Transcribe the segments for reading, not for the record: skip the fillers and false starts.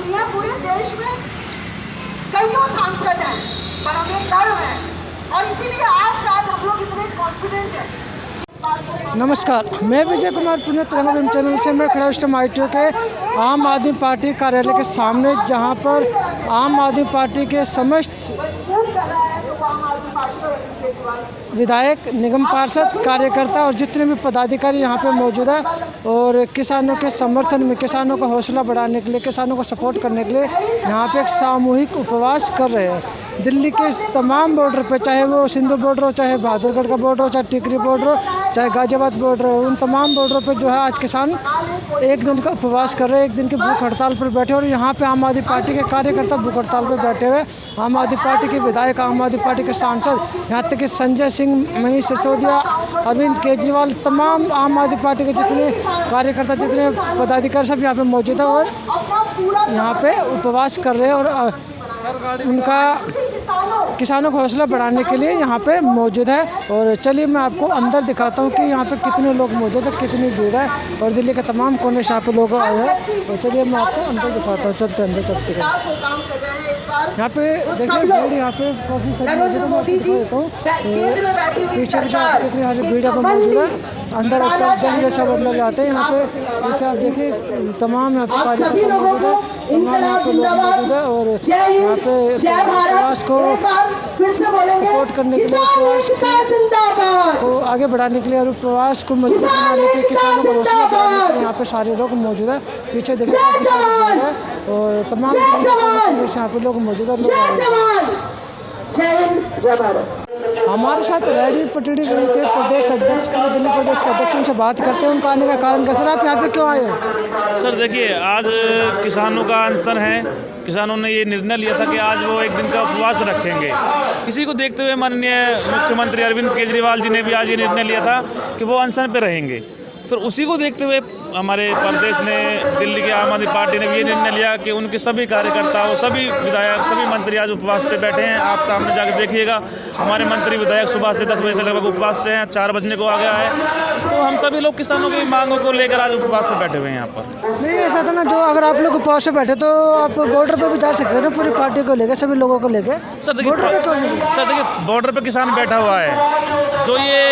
नहीं है, पूरे देश में कईयों सांसद हैं, पर हमें गर्व है और इसीलिए आज शायद हम लोग इतने कॉन्फिडेंट हैं। नमस्कार, मैं विजय कुमार पुणे तिरंगा चैनल से मैं खड़ा हूं इस टाइम ITO के आम आदमी पार्टी कार्यालय के सामने, जहां पर आम आदमी पार्टी के समस्त विधायक, निगम पार्षद, कार्यकर्ता और जितने भी पदाधिकारी यहाँ पे मौजूद है और किसानों के समर्थन में, किसानों का हौसला बढ़ाने के लिए, किसानों को सपोर्ट करने के लिए यहाँ पे एक सामूहिक उपवास कर रहे हैं। दिल्ली के तमाम बॉर्डर पे, चाहे वो सिंधु बॉर्डर हो, चाहे बहादुरगढ़ का बॉर्डर हो, चाहे टिकरी बॉर्डर हो, चाहे गाजियाबाद बॉर्डर हो, उन तमाम बॉर्डरों पे जो है आज किसान एक दिन का उपवास कर रहे हैं, एक दिन की भूख हड़ताल पर बैठे। और यहाँ पे आम आदमी पार्टी के कार्यकर्ता भूख हड़ताल पर बैठे हुए, आम आदमी पार्टी के विधायक, आम आदमी पार्टी के सांसद, यहाँ तक कि संजय सिंह, मनीष सिसोदिया, अरविंद केजरीवाल, तमाम आम आदमी पार्टी के जितने कार्यकर्ता, जितने पदाधिकारी सब यहाँ पे मौजूद है और यहाँ पे उपवास कर रहे हैं और उनका किसानों को हौसला बढ़ाने के लिए यहाँ पे मौजूद है। और चलिए मैं आपको अंदर दिखाता हूँ कि यहाँ पे कितने लोग मौजूद है, कितनी भीड़ है और दिल्ली के तमाम कोने से यहाँ पे लोग आए हैं। तो चलिए मैं आपको अंदर दिखाता हूँ, चलते अंदर चलते हैं। यहाँ पे देखिए भीड़, यहाँ पे काफ़ी सारी मौजूद है, मैं आपको दिखा देता हूँ पीछे कितनी सारी भीड़ यहाँ पर मौजूद है। अंदर जल्द जैसा मतलब जाते हैं यहाँ पे, जैसे आप देखिए तमाम यहाँ पे कार्यकर्ता मौजूद है, तमाम यहाँ पे लोग मौजूद है और यहाँ पे प्रवास को सपोर्ट करने के लिए, प्रवास को आगे बढ़ाने के लिए और प्रवास को मजबूत बनाने के लिए, किसानों को हौसला बढ़ाने के लिए यहाँ पे सारे लोग मौजूद है। पीछे देखिए काफ़ी सारे लोग हैं और तमाम यहाँ पे लोग मौजूद है। हमारे साथ रेडी पटड़ी रेंज से प्रदेश अध्यक्ष, पूरे दिल्ली प्रदेश के अध्यक्ष, उनसे बात करते हैं उनका आने का कारण कैसे। आप यहाँ पे क्यों आए हो? सर देखिए, आज किसानों का अनशन है। किसानों ने ये निर्णय लिया था कि आज वो एक दिन का उपवास रखेंगे। इसी को देखते हुए माननीय मुख्यमंत्री अरविंद केजरीवाल जी ने भी आज ये निर्णय लिया था कि वो अनशन पे रहेंगे। फिर उसी को देखते हुए हमारे प्रदेश ने, दिल्ली की आम आदमी पार्टी ने भी ये निर्णय लिया कि उनके सभी कार्यकर्ताओं, सभी विधायक, सभी मंत्री आज उपवास पे बैठे हैं। आप सामने जाकर देखिएगा, हमारे मंत्री विधायक सुबह से 10 बजे से लगभग उपवास से हैं, 4 बजने को आ गया है। तो हम सभी लोग किसानों की मांगों को लेकर आज उपवास पे बैठे हुए हैं यहाँ पर। नहीं, ऐसा था ना, जो अगर आप लोग उपवास पे बैठे तो आप बॉर्डर पे भी जा सकते हैं ना, पूरी पार्टी को लेकर, सभी लोगों को लेकर। सर देखिए, बॉर्डर पे किसान बैठा हुआ है। जो ये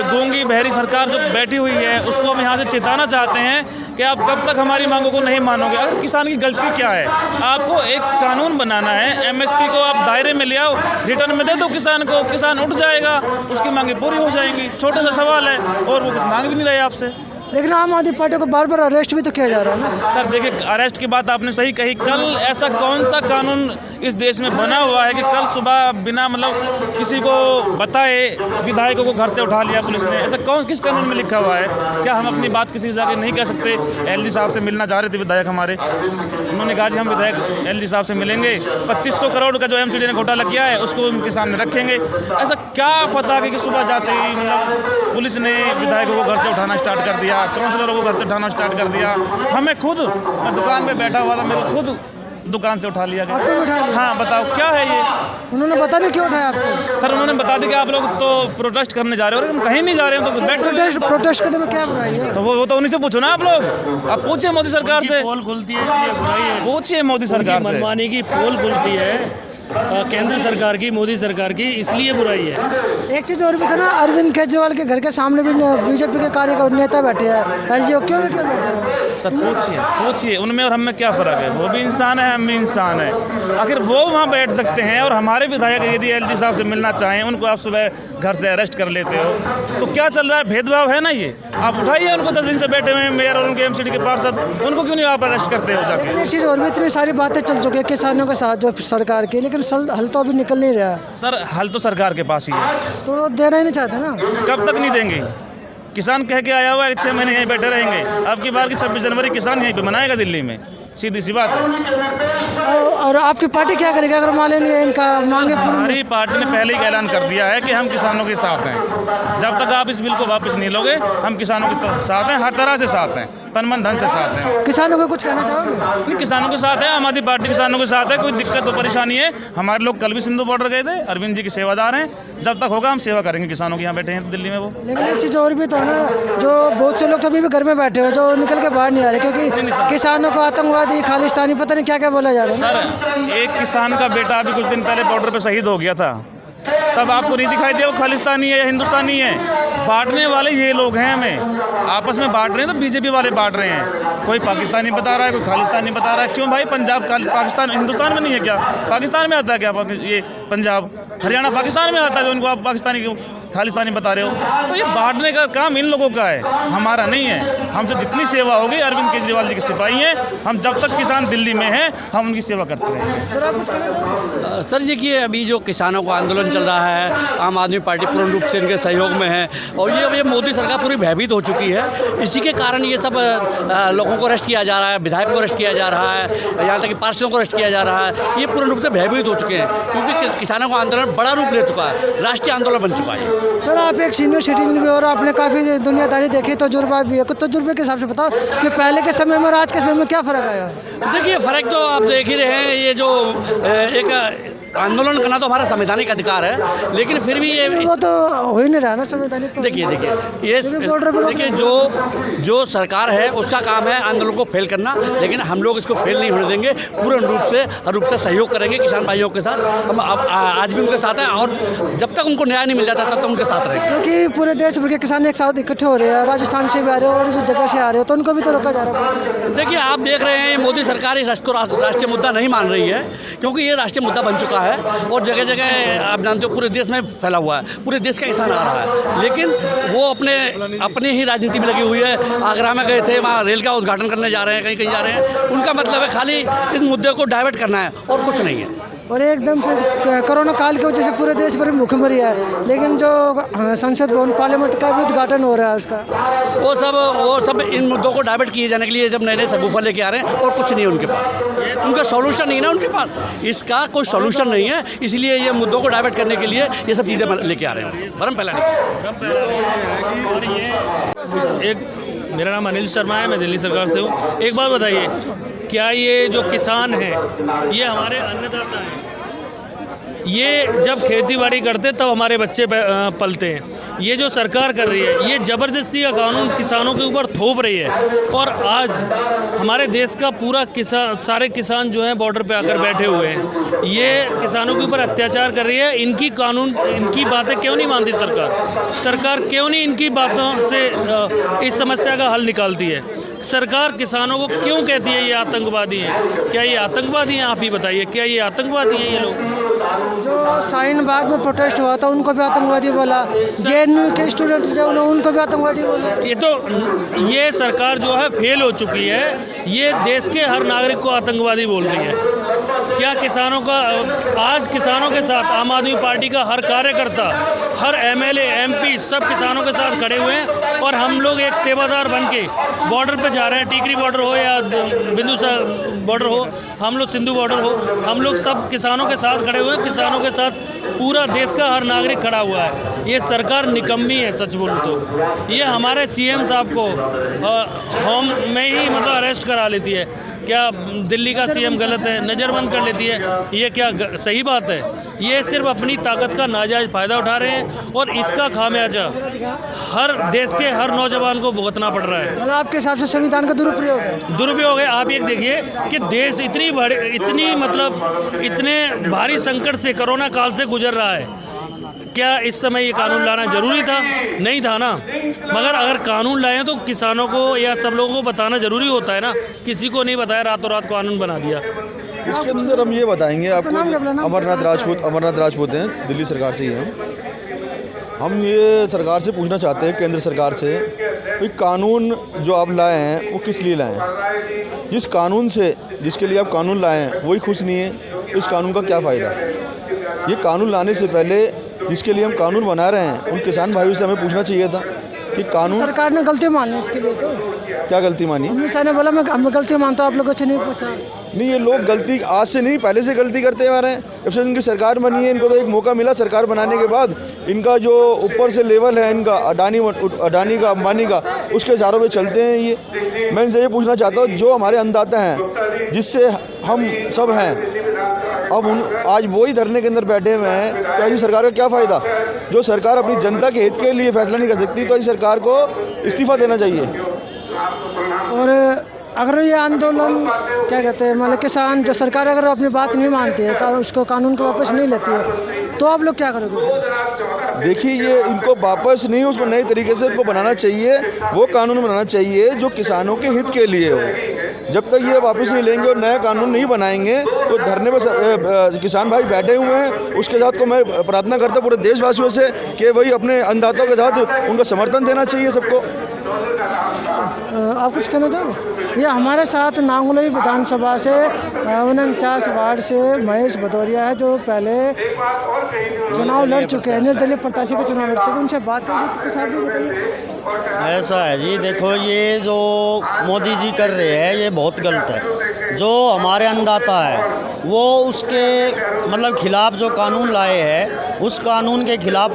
गूंगी बहरी सरकार जो बैठी हुई है, उसको हम यहाँ से चेताना चाहते हैं कि आप कब तक हमारी मांगों को नहीं मानोगे। अगर किसान की गलती क्या है, आपको एक कानून बनाना है, MSP को आप दायरे में ले आओ, रिटर्न में दे दो किसान को, किसान उठ जाएगा, उसकी मांगें पूरी हो जाएंगी। छोटा सा सवाल है और वो कुछ मांग भी नहीं रहे आपसे। लेकिन आम आदमी पार्टी को बार बार अरेस्ट भी तो किया जा रहा है ना। सर देखिए, अरेस्ट की बात आपने सही कही। कल ऐसा कौन सा कानून इस देश में बना हुआ है कि कल सुबह बिना मतलब किसी को बताए विधायकों को घर से उठा लिया पुलिस ने? ऐसा किस कानून में लिखा हुआ है? क्या हम अपनी बात किसी से आगे नहीं कह सकते? LG साहब से मिलना चाह रहे थे विधायक हमारे, उन्होंने कहा जी हम विधायक LG साहब से मिलेंगे, 2500 करोड़ का जो MCD ने घोटाला किया है उसको उनके सामने रखेंगे। ऐसा क्या पता कि सुबह जाते ही मतलब पुलिस ने विधायकों को घर से उठाना स्टार्ट कर दिया, काउंसलरों को घर से उठाना स्टार्ट कर दिया। हमें खुद, मैं दुकान पे बैठा हुआ था, मेरे को खुद दुकान से उठा लिया गया। आपको उठा लिया? हाँ, बताओ क्या है ये? उन्होंने बता नहीं क्यों उठाया आपको? सर उन्होंने बता दिया कि आप लोग तो प्रोटेस्ट करने जा रहे हो, हम कहीं नहीं जा रहे हैं, तो प्रोटेस्ट करने में क्या बुराई है? तो वो तो उन्हीं से पूछो ना आप लोग। आप पूछिए मोदी सरकार से। पोल खुलती है इसलिए बुराई है। पूछिए मोदी सरकार से। मनमानी की पोल खुलती है केंद्र सरकार की, मोदी सरकार की, इसलिए बुराई है। एक चीज़ और भी था ना, अरविंद केजरीवाल के घर के सामने भी बीजेपी के नेता बैठे हैं, LG क्यों बैठे हैं? सर पूछिए उनमें और हम में क्या फ़र्क है? वो भी इंसान है, हम भी इंसान है। आखिर वो वहाँ बैठ सकते हैं और हमारे विधायक यदि LG साहब से मिलना चाहें, उनको आप सुबह घर से अरेस्ट कर लेते हो, तो क्या चल रहा है? भेदभाव है ना ये। आप उठाइए उनको, 10 दिन से बैठे हुए हैं मेयर और उनके MCD के पार्षद, उनको क्यों नहीं आप अरेस्ट करते हो जाके? एक चीज़ और भी, इतनी सारी बातें चल चुकी है किसानों के साथ जो सरकार की, लेकिन हल तो अभी निकल नहीं रहा है। सर हल तो सरकार के पास ही है, तो देना ही नहीं चाहते ना। कब तक नहीं देंगे? किसान कह के आया हुआ है 6 महीने यहीं बैठे रहेंगे। अब की बार की 26 जनवरी किसान यहीं पे मनाएगा दिल्ली में, सीधी सी बात है। और आपकी पार्टी क्या करेगी अगर मान लीजिए इनका मांगे पूरी? हमारी पार्टी ने पहले ही ऐलान कर दिया है कि हम किसानों के साथ हैं। जब तक आप इस बिल को वापस नहीं लोगे, हम किसानों के साथ हैं, हर तरह से साथ हैं। तन मन धन से साथ हैं। किसानों को कुछ कहना चाहोगे? नहीं, किसानों के साथ है, आम आदमी पार्टी किसानों के साथ है। कोई दिक्कत तो परेशानी है, हमारे लोग कल भी सिंधु बॉर्डर गए थे, अरविंद जी के सेवादार हैं। जब तक होगा हम सेवा करेंगे किसानों की। यहाँ बैठे हैं दिल्ली में वो। लेकिन एक चीज़ और भी तो है ना, जो बहुत से लोग तो अभी भी घर में बैठे हुए जो निकल के बाहर नहीं आ रहे, क्योंकि किसानों को आतंकवादी, खालिस्तानी, पता नहीं क्या क्या बोला जा रहा है। सर, एक किसान का बेटा अभी कुछ दिन पहले बॉर्डर पे शहीद हो गया था, तब आपको नहीं दिखाई दिया वो खालिस्तानी है या हिंदुस्तानी है? बांटने वाले ये लोग हैं, हमें आपस में बांट रहे हैं, तो बीजेपी वाले बांट रहे हैं। कोई पाकिस्तानी बता रहा है, कोई खालिस्तानी बता रहा है। क्यों भाई? पंजाब पाकिस्तान हिंदुस्तान में नहीं है क्या? पाकिस्तान में आता है क्या? ये पंजाब हरियाणा पाकिस्तान में आता है, जो इनको आप पाकिस्तानी क्यों खालिस्तानी बता रहे हो? तो ये बांटने का काम इन लोगों का है, हमारा नहीं है। हमसे जितनी सेवा होगी, अरविंद केजरीवाल जी के सिपाही हैं हम, जब तक किसान दिल्ली में हैं हम उनकी सेवा करते रहेंगे। सर आप कुछ कहना चाहोगे? सर देखिए, अभी जो किसानों का आंदोलन चल रहा है, आम आदमी पार्टी पूर्ण रूप से इनके सहयोग में है, और ये मोदी सरकार पूरी भयभीत हो चुकी है। इसी के कारण ये सब लोगों को अरेस्ट किया जा रहा है, विधायकों को अरेस्ट किया जा रहा है, यहाँ तक कि पार्षदों को अरेस्ट किया जा रहा है। ये पूर्ण रूप से भयभीत हो चुके हैं, क्योंकि किसानों का आंदोलन बड़ा रूप ले चुका है, राष्ट्रीय आंदोलन बन चुका है। सर आप एक सीनियर सिटीजन भी और आपने काफ़ी दुनियादारी देखी, तजुर्बा भी है, कुछ तजुर्बे के हिसाब से बताओ कि पहले के समय में और आज के समय में क्या फ़र्क आया? देखिए, फ़र्क तो आप देख ही रहे हैं। ये जो एक आंदोलन करना तो हमारा संवैधानिक अधिकार है, लेकिन फिर भी ये वो तो हो ही नहीं रहा ना संवैधानिक। तो देखिए ये देखिए जो सरकार है उसका काम है आंदोलन को फेल करना, लेकिन हम लोग इसको फेल नहीं होने देंगे। पूर्ण रूप से सहयोग करेंगे किसान भाइयों के साथ। हम आज भी उनके साथ हैं, और जब तक उनको न्याय नहीं मिल जाता तब तक उनके साथ रहेंगे। क्योंकि पूरे देश भर के किसान एक साथ इकट्ठे हो रहे हैं, राजस्थान से भी आ रहे हैं और भी जगह से आ रहे हैं, तो उनको भी तो रोका जा रहा है। देखिए, आप देख रहे हैं मोदी सरकार इस राष्ट्रीय मुद्दा नहीं मान रही है, क्योंकि ये राष्ट्रीय मुद्दा बन चुका है और जगह जगह आप जानते हो पूरे देश में फैला हुआ है, पूरे देश का किसान आ रहा है। लेकिन वो अपने ही राजनीति में लगी हुई है। आगरा में गए थे, वहाँ रेल का उद्घाटन करने जा रहे हैं, कहीं जा रहे हैं। उनका मतलब है खाली इस मुद्दे को डाइवर्ट करना है और कुछ नहीं है। और एकदम से कोरोना काल की वजह से पूरे देश भर में भूखमरी है, लेकिन जो संसद भवन पार्लियामेंट का भी उद्घाटन हो रहा है उसका, वो सब इन मुद्दों को डाइवर्ट किए जाने के लिए जब नए नए सगुफा लेके आ रहे हैं, और कुछ नहीं है उनके पास। उनका सॉल्यूशन नहीं है ना, उनके पास इसका कोई सॉल्यूशन नहीं है, इसलिए ये मुद्दों को डाइवर्ट करने के लिए ये सब चीज़ें लेके आ रहे हैं। भरम पहला मेरा नाम अनिल शर्मा है, मैं दिल्ली सरकार से हूँ। एक बात बताइए, क्या ये जो किसान हैं ये हमारे अन्नदाता हैं? ये जब खेती बाड़ी करते तब हमारे बच्चे पलते हैं। ये जो सरकार कर रही है, ये ज़बरदस्ती का कानून किसानों के ऊपर थोप रही है, और आज हमारे देश का पूरा सारे किसान जो हैं बॉर्डर पे आकर बैठे हुए हैं। ये किसानों के ऊपर अत्याचार कर रही है। इनकी बातें क्यों नहीं मानती सरकार क्यों नहीं इनकी बातों से इस समस्या का हल निकालती है? सरकार किसानों को क्यों कहती है ये आतंकवादी हैं? क्या ये आतंकवादी हैं? आप ही बताइए, क्या ये आतंकवादी हैं ये लोग? जो शाहीन बाग में प्रोटेस्ट हुआ था उनको भी आतंकवादी बोला, JNU के स्टूडेंट्स जो उनको भी आतंकवादी बोला। ये सरकार जो है फेल हो चुकी है। ये देश के हर नागरिक को आतंकवादी बोल रही है। क्या आज किसानों के साथ आम आदमी पार्टी का हर कार्यकर्ता, हर MLA MP सब किसानों के साथ खड़े हुए हैं, और हम लोग एक सेवादार बन के बॉर्डर पे जा रहे हैं। टीकरी बॉर्डर हो या बिंदुसार बॉर्डर हो, हम लोग सिंधु बॉर्डर हो, हम लोग सब किसानों के साथ खड़े हुए हैं। किसानों के साथ पूरा देश का हर नागरिक खड़ा हुआ है। ये सरकार निकम्मी है, सच बोलूँ तो। ये हमारे CM साहब को होम में ही मतलब अरेस्ट करा लेती है। क्या दिल्ली का CM गलत है? नज़रबंद कर लेती है। ये क्या सही बात है? ये सिर्फ अपनी ताकत का नाजायज़ फ़ायदा उठा रहे हैं, और इसका खामियाजा हर देश के हर नौजवान को भुगतना पड़ रहा है। मतलब आपके हिसाब से संविधान का दुरुपयोग है? आप एक देखिए कि देश इतने भारी संकट से, कोरोना काल से गुजर रहा है। क्या इस समय ये कानून लाना ज़रूरी था? नहीं था ना। मगर अगर कानून लाए तो किसानों को या सब लोगों को बताना ज़रूरी होता है ना। किसी को नहीं बताया, रातों रात कानून बना दिया। इसके अंदर हम ये बताएंगे आपको, अमरनाथ राजपूत हैं, दिल्ली सरकार से ही हैं। हम ये सरकार से पूछना चाहते हैं, केंद्र सरकार से, कि कानून जो आप लाए हैं वो किस लिए लाए हैं? जिसके लिए आप कानून लाए हैं वही खुश नहीं है, इस कानून का क्या फ़ायदा? ये कानून लाने से पहले जिसके लिए हम कानून बना रहे हैं उन किसान भाइयों से हमें पूछना चाहिए था कि कानून सरकार ने गलती मान ली इसके लिए। तो क्या गलती मानी? अमित शाह ने बोला मैं गलती मानता हूँ, आप लोगों से नहीं पूछा। नहीं, ये लोग गलती आज से नहीं, पहले से गलती करते आ रहे हैं। जब से इनकी सरकार बनी है, इनको तो एक मौका मिला सरकार बनाने के बाद। इनका जो ऊपर से लेवल है इनका अडानी का, अंबानी का, उसके इशारों पे चलते हैं ये। मैं इनसे ये पूछना चाहता हूँ, जो हमारे अन्नदाता हैं, जिससे हम सब हैं, अब आज वही धरने के अंदर बैठे हुए हैं, तो ऐसी सरकार का क्या फ़ायदा? जो सरकार अपनी जनता के हित के लिए फैसला नहीं कर सकती, तो ऐसी सरकार को इस्तीफा देना चाहिए। और अगर ये आंदोलन क्या कहते हैं, मतलब किसान, जो सरकार अगर अपनी बात नहीं मानती है, उसको कानून को वापस नहीं लेती है, तो आप लोग क्या करोगे? देखिए, ये इनको वापस नहीं, उसको नए तरीके से इनको बनाना चाहिए। वो कानून बनाना चाहिए जो किसानों के हित के लिए हो। जब तक ये वापस नहीं लेंगे और नया कानून नहीं बनाएंगे, तो धरने पे किसान भाई बैठे हुए हैं। उसके साथ को मैं प्रार्थना करता हूँ पूरे देशवासियों से कि वही अपने अन्नदाताओं के साथ उनको समर्थन देना चाहिए सबको। आप कुछ कहना चाहोगे? ये हमारे साथ नांगलोई विधानसभा से 49 वार्ड से महेश भदौरिया है, जो पहले चुनाव लड़ चुके हैं, निर्दलीय प्रत्याशी के चुनाव लड़ चुके हैं। उनसे बात करेंगे, तो कुछ आप भी बताइए। ऐसा है जी, देखो ये जो मोदी जी कर रहे हैं ये बहुत गलत है। जो हमारे अन्नदाता है वो उसके मतलब खिलाफ जो कानून लाए हैं, उस कानून के खिलाफ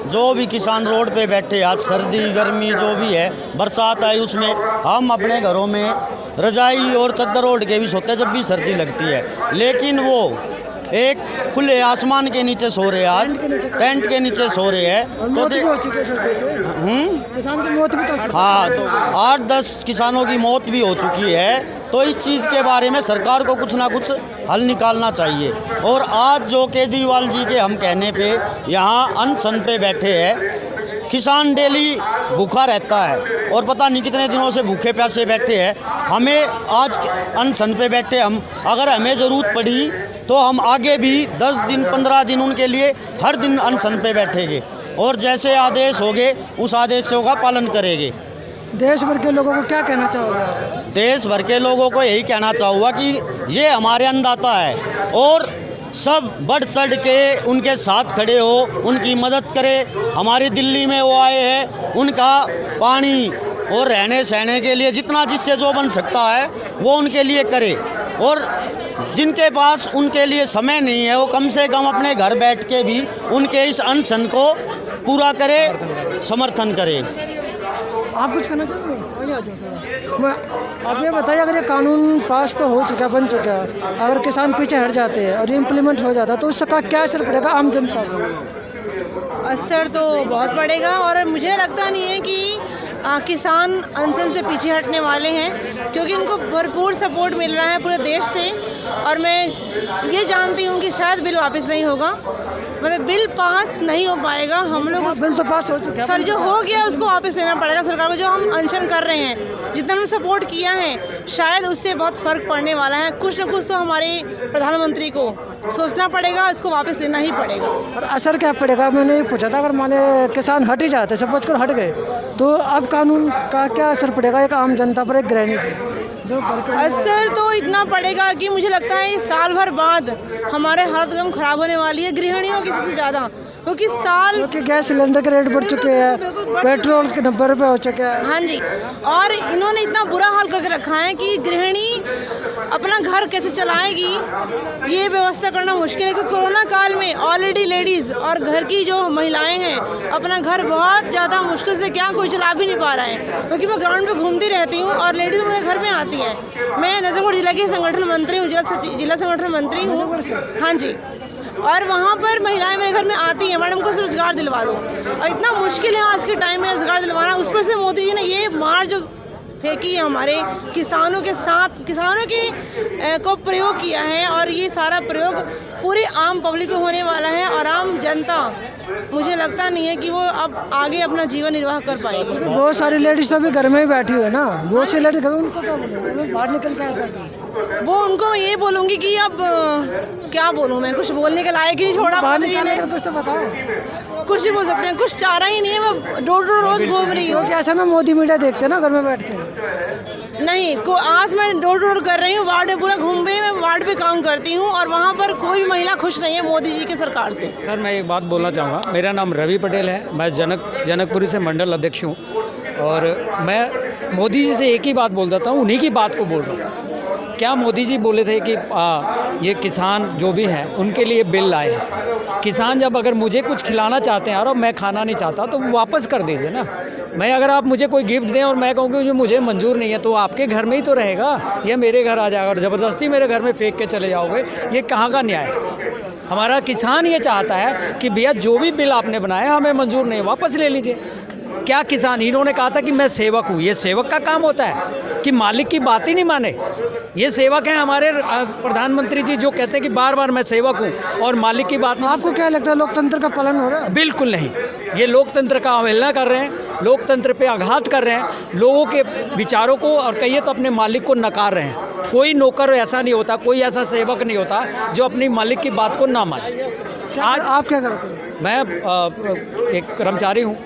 जो भी किसान रोड पे बैठे, आज सर्दी गर्मी जो भी है, बरसात आई, उसमें हम अपने घरों में रजाई और चद्दर ओढ़ के भी सोते जब भी सर्दी लगती है, लेकिन वो एक खुले आसमान के नीचे सो रहे हैं, आज टेंट के नीचे सो रहे हैं। तो किसान की मौत भी तो हो चुकी है। हाँ, तो 8-10 किसानों की मौत भी हो चुकी है। तो इस चीज़ के बारे में सरकार को कुछ ना कुछ हल निकालना चाहिए। और आज जो केजरीवाल जी के हम कहने पे यहाँ अनशन पे बैठे हैं, किसान डेली भूखा रहता है और पता नहीं कितने दिनों से भूखे प्यासे बैठे हैं। हमें आज अनशन पे बैठे, हम अगर हमें ज़रूरत पड़ी तो हम आगे भी 10 दिन 15 दिन उनके लिए हर दिन अनशन पे बैठेंगे और जैसे आदेश होंगे उस आदेशों का पालन करेंगे। देश भर के लोगों को क्या कहना चाहोगे? देश भर के लोगों को यही कहना चाहूँगा कि ये हमारे अन्नदाता है और सब बढ़ चढ़ के उनके साथ खड़े हो, उनकी मदद करें। हमारी दिल्ली में वो आए हैं, उनका पानी और रहने सहने के लिए जितना जिससे जो बन सकता है वो उनके लिए करे। और जिनके पास उनके लिए समय नहीं है, वो कम से कम अपने घर बैठ के भी उनके इस अनशन को पूरा करे, समर्थन करे। आप कुछ कहना चाहोगे? आप ये बताइए, अगर ये कानून पास तो हो चुका है, बन चुका है, अगर किसान पीछे हट जाते हैं और ये इम्प्लीमेंट हो जाता है, तो उसका क्या असर पड़ेगा आम जनता को? असर तो बहुत पड़ेगा और मुझे लगता नहीं है कि किसान अनशन से पीछे हटने वाले हैं, क्योंकि उनको भरपूर सपोर्ट मिल रहा है पूरे देश से। और मैं ये जानती हूँ कि शायद बिल वापस नहीं होगा, मतलब बिल पास नहीं हो पाएगा। हम लोग बिल तो पास हो चुका है सर, जो हो गया उसको वापस लेना पड़ेगा सरकार को। जो हम अनशन कर रहे हैं, जितना हम सपोर्ट किया है, शायद उससे बहुत फ़र्क पड़ने वाला है। कुछ न कुछ तो हमारे प्रधानमंत्री को सोचना पड़ेगा, इसको वापस लेना ही पड़ेगा। और असर क्या पड़ेगा? मैंने ये पूछा था, अगर मान लें किसान हट ही जाते, सपोज कर हट गए, तो अब कानून का क्या असर पड़ेगा एक आम जनता पर, एक गृहिणी पर? असर तो इतना पड़ेगा कि मुझे लगता है साल भर बाद हमारे हालत एकदम ख़राब होने वाली है, गृहिणियों की सबसे ज़्यादा, क्योंकि गैस सिलेंडर के रेट बढ़ चुके हैं, पेट्रोल के 90 रुपये हो चुके हैं। हाँ जी, और इन्होंने इतना बुरा हाल करके रखा है कि गृहिणी अपना घर कैसे चलाएगी ये व्यवस्था करना मुश्किल है। क्योंकि कोरोना काल में ऑलरेडी लेडीज़ और घर की जो महिलाएं हैं अपना घर बहुत ज़्यादा मुश्किल से, क्या कोई चला भी नहीं पा रहा है। क्योंकि मैं ग्राउंड पे घूमती रहती हूँ और लेडीज़ मेरे घर में आती है। मैं नजफगढ़ जिला की संगठन मंत्री हूँ, जिला संगठन मंत्री हूँ। हाँ जी, और वहाँ पर महिलाएं मेरे घर में आती हैं, मैडम को रोज़गार दिलवा दो। और इतना मुश्किल है आज के टाइम में रोज़गार दिलवाना। उस पर से मोदी जी ने ये मार जो फेंकी है हमारे किसानों के साथ, किसानों के को प्रयोग किया है, और ये सारा प्रयोग पूरी आम पब्लिक पे होने वाला है। और आम जनता, मुझे लगता नहीं है कि वो अब आगे अपना जीवन निर्वाह कर पाएगी। बहुत सारी लेडीज तो अभी घर में ही बैठी हुई है ना, बहुत सी लेडीज घर में, उनको क्या बोलूँगी? बाहर निकल के आता है वो, उनको मैं ये बोलूँगी कि अब क्या बोलूँ, मैं कुछ बोलने के लायक ही नहीं छोड़ा। बाहर निकलने का कुछ तो बताओ। कुछ नहीं बोल सकते हैं, कुछ चारा ही नहीं है। मैं डोर रोज़ घूम रही हूँ। क्योंकि ऐसा ना मोदी मीडिया देखते हैं ना घर में बैठ के। नहीं को आज मैं डोर कर रही हूँ, वार्ड में पूरा घूम रही हूँ, मैं वार्ड पे काम करती हूँ और वहाँ पर कोई भी महिला खुश नहीं है मोदी जी की सरकार से। सर, मैं एक बात बोलना चाहूँगा। मेरा नाम रवि पटेल है, मैं जनकपुरी से मंडल अध्यक्ष हूँ। और मैं मोदी जी से एक ही बात बोल देता हूँ, उन्हीं की बात को बोल रहा हूँ। क्या मोदी जी बोले थे कि ये किसान जो भी हैं उनके लिए बिल लाए हैं। किसान जब अगर मुझे कुछ खिलाना चाहते हैं और मैं खाना नहीं चाहता तो वापस कर दीजिए ना। मैं अगर आप मुझे कोई गिफ्ट दें और मैं कहूँ कि जो मुझे मंजूर नहीं है तो आपके घर में ही तो रहेगा या मेरे घर आ जाएगा और ज़बरदस्ती मेरे घर में फेंक के चले जाओगे, ये कहाँ का न्याय है। हमारा किसान ये चाहता है कि भैया जो भी बिल आपने बनाया हमें मंजूर नहीं, वापस ले लीजिए। क्या किसान, इन्होंने कहा था कि मैं सेवक हूँ, ये सेवक का काम होता है कि मालिक की बात ही नहीं माने। ये सेवक हैं हमारे प्रधानमंत्री जी जो कहते हैं कि बार बार मैं सेवक हूँ और मालिक की बात नहीं। आपको क्या लगता है लोकतंत्र का पालन हो रहा है? बिल्कुल नहीं, ये लोकतंत्र का अवहेलना कर रहे हैं, लोकतंत्र पे आघात कर रहे हैं, लोगों के विचारों को और कहिए तो अपने मालिक को नकार रहे हैं। कोई नौकर ऐसा नहीं होता, कोई ऐसा सेवक नहीं होता जो अपनी मालिक की बात को ना माने। आज आप क्या करते हैं? मैं एक कर्मचारी हूँ,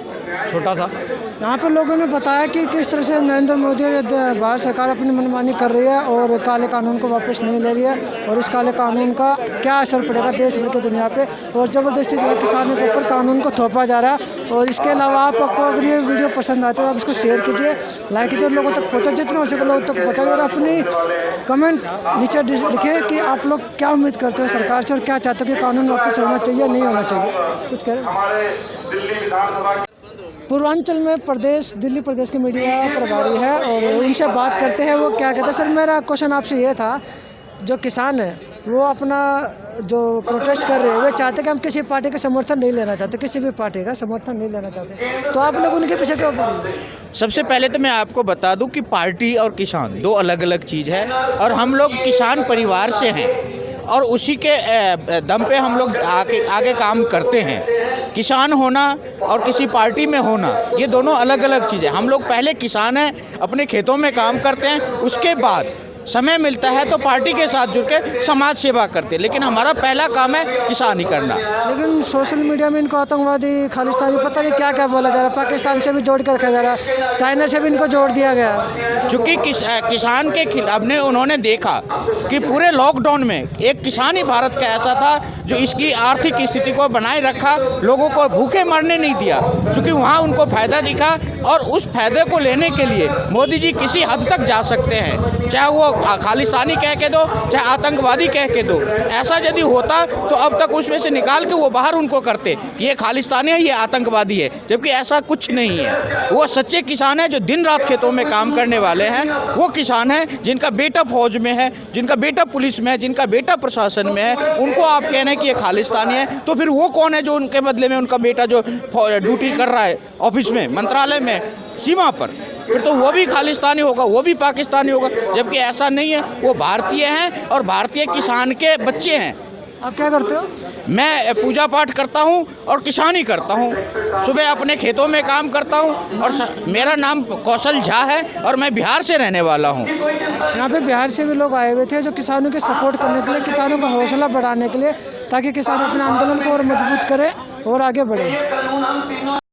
छोटा सा। यहाँ पर लोगों ने बताया कि किस तरह से नरेंद्र मोदी और भारत सरकार अपनी मनमानी कर रही है और काले कानून को वापस नहीं ले रही है और इस काले कानून का क्या असर पड़ेगा देश भर की दुनिया पे और ज़बरदस्ती जो है किसानों के ऊपर कानून को थोपा जा रहा है। और इसके अलावा आपको अगर ये वीडियो पसंद आती है तो आप इसको शेयर कीजिए, लाइक कीजिए, लोगों तक पहुँचा जितना हो सके लोगों तक पहुँचाइए और अपनी कमेंट नीचे लिखिए कि आप लोग क्या उम्मीद करते हो सरकार से और क्या चाहते हो कि कानून वापस होना चाहिए नहीं होना चाहिए। कुछ कह रहे पूर्वांचल में दिल्ली प्रदेश के मीडिया प्रभारी है और उनसे बात करते हैं वो क्या कहते हैं। सर मेरा क्वेश्चन आपसे ये था, जो किसान है वो अपना जो प्रोटेस्ट कर रहे हैं वे चाहते कि हम किसी पार्टी का समर्थन नहीं लेना चाहते, किसी भी पार्टी का समर्थन नहीं लेना चाहते, तो आप लोग उनके पीछे क्यों पड़े? सबसे पहले तो मैं आपको बता दूं कि पार्टी और किसान दो अलग अलग चीज़ है और हम लोग किसान परिवार से हैं और उसी के दम पे हम लोग आगे काम करते हैं। किसान होना और किसी पार्टी में होना ये दोनों अलग अलग चीज़ें। हम लोग पहले किसान हैं, अपने खेतों में काम करते हैं, उसके बाद समय मिलता है तो पार्टी के साथ जुड़ के समाज सेवा करते हैं, लेकिन हमारा पहला काम है किसानी करना। लेकिन सोशल मीडिया में इनको आतंकवादी, खालिस्तानी, पता नहीं क्या क्या बोला जा रहा है, पाकिस्तान से भी जोड़ कर रखा जा रहा है, चाइना से भी इनको जोड़ दिया गया। चूँकि किसान के खिलाफ उन्होंने देखा कि पूरे लॉकडाउन में एक किसान ही भारत का ऐसा था जो इसकी आर्थिक स्थिति को बनाए रखा, लोगों को भूखे मरने नहीं दिया, चूँकि वहाँ उनको फ़ायदा दिखा और उस फायदे को लेने के लिए मोदी जी किसी हद तक जा सकते हैं, चाहे वो खालिस्तानी कह के दो चाहे आतंकवादी कह के दो। ऐसा यदि होता तो अब तक उसमें से निकाल के वो बाहर उनको करते, ये खालिस्तानी है, ये आतंकवादी है, जबकि ऐसा कुछ नहीं है। वो सच्चे किसान हैं जो दिन रात खेतों में काम करने वाले हैं, वो किसान हैं जिनका बेटा फौज में है, जिनका बेटा पुलिस में है, जिनका बेटा प्रशासन में है। उनको आप कह रहे हैं कि ये खालिस्तानी है, तो फिर वो कौन है जो उनके बदले में उनका बेटा जो ड्यूटी कर रहा है ऑफिस में, मंत्रालय में, सीमा पर, फिर तो वो भी खालिस्तानी होगा, वो भी पाकिस्तानी होगा, जबकि ऐसा नहीं है। वो भारतीय हैं और भारतीय किसान के बच्चे हैं। आप क्या करते हो? मैं पूजा पाठ करता हूँ और किसानी करता हूँ, सुबह अपने खेतों में काम करता हूँ और मेरा नाम कौशल झा है और मैं बिहार से रहने वाला हूँ। यहाँ पे बिहार से भी लोग आए हुए थे जो किसानों के सपोर्ट करने के लिए, किसानों का हौसला बढ़ाने के लिए, ताकि किसान अपने आंदोलन को और मजबूत करें और आगे बढ़े।